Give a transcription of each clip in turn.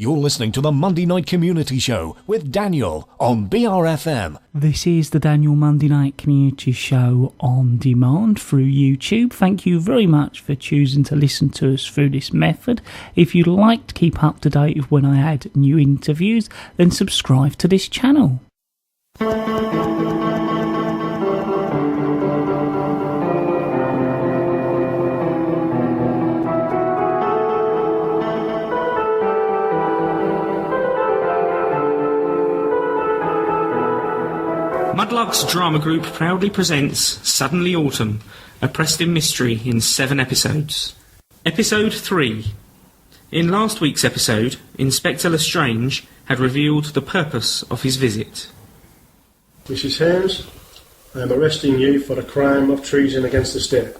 You're listening to the Monday Night Community Show with Daniel on BRFM. This is the Daniel Monday Night Community Show on demand through YouTube. Thank you very much for choosing to listen to us through this method. If you'd like to keep up to date with when I add new interviews, then subscribe to this channel. Muddlarks Drama Group proudly presents Suddenly Autumn, a Prestin Mystery in 7 episodes. Episode 3. In last week's episode, Inspector Lestrange had revealed the purpose of his visit. Mrs. Hames, I am arresting you for a crime of treason against the state.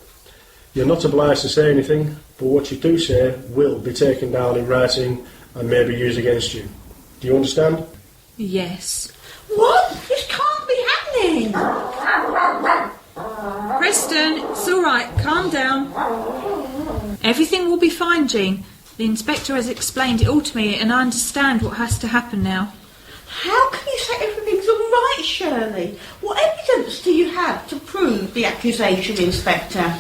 You're not obliged to say anything, but what you do say will be taken down in writing and may be used against you. Do you understand? Yes. What? This can't be happening! Preston, it's all right. Calm down. Everything will be fine, Jean. The inspector has explained it all to me and I understand what has to happen now. How can you say everything's all right, Shirley? What evidence do you have to prove the accusation, Inspector?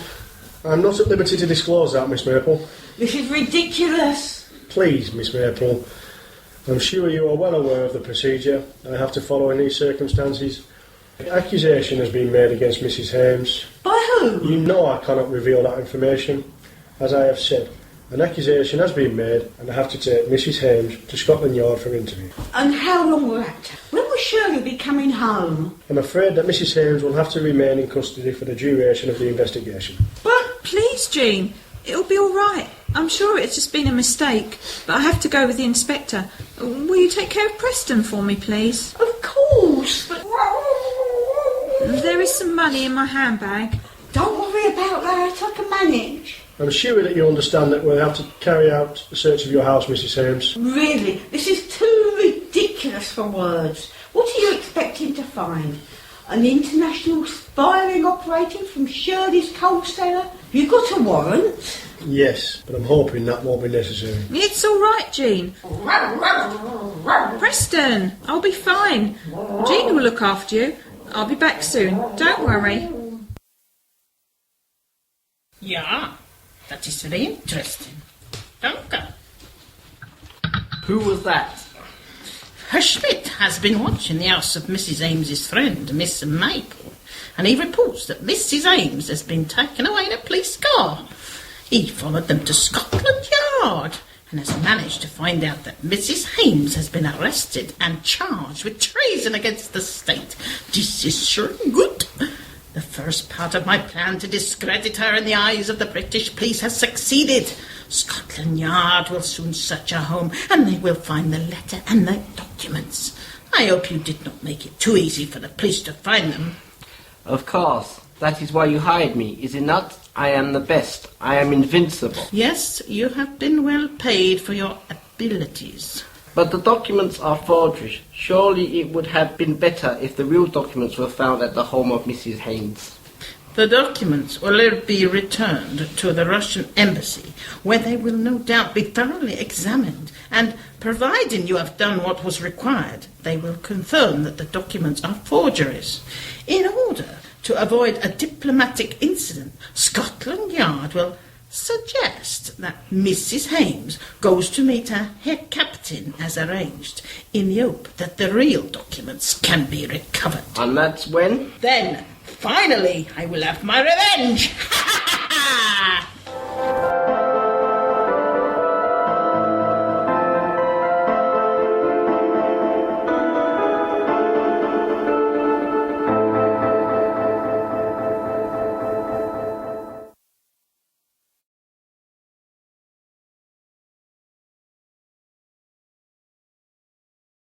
I'm not at liberty to disclose that, Miss Maple. This is ridiculous. Please, Miss Maple. I'm sure you are well aware of the procedure I have to follow in these circumstances. The accusation has been made against Mrs. Hames. By whom? You know I cannot reveal that information. As I have said, an accusation has been made and I have to take Mrs. Hames to Scotland Yard for interview. And how long will that take? When will Shirley be coming home? I'm afraid that Mrs. Hames will have to remain in custody for the duration of the investigation. But please, Jean, it'll be all right. I'm sure it's just been a mistake, but I have to go with the inspector. Will you take care of Preston for me, please? Of course, but... There is some money in my handbag. Don't worry about that, I can manage. I'm sure that you understand that we'll have to carry out a search of your house, Mrs. Hames. Really, this is too ridiculous for words. What are you expecting to find? An international spy ring operating from Shirley's coal cellar? You got a warrant? Yes, but I'm hoping that won't be necessary. It's all right, Jean. Preston, I'll be fine. Jean will look after you. I'll be back soon. Don't worry. Yeah, that is very interesting. Danke. Who was that? Herr Schmidt has been watching the house of Mrs. Ames's friend, Miss Maple, and he reports that Mrs. Ames has been taken away in a police car. He followed them to Scotland Yard and has managed to find out that Mrs. Ames has been arrested and charged with treason against the state. This is sure good. The first part of my plan to discredit her in the eyes of the British police has succeeded. Scotland Yard will soon search her home and they will find the letter and the documents. I hope you did not make it too easy for the police to find them. Of course. That is why you hired me, is it not? I am the best. I am invincible. Yes, you have been well paid for your abilities. But the documents are forgeries. Surely it would have been better if the real documents were found at the home of Mrs. Hames. The documents will be returned to the Russian embassy, where they will no doubt be thoroughly examined, and providing you have done what was required, they will confirm that the documents are forgeries. In order to avoid a diplomatic incident, Scotland Yard will suggest that Mrs. Hames goes to meet her head captain as arranged, in the hope that the real documents can be recovered. And that's when? Then, finally, I will have my revenge!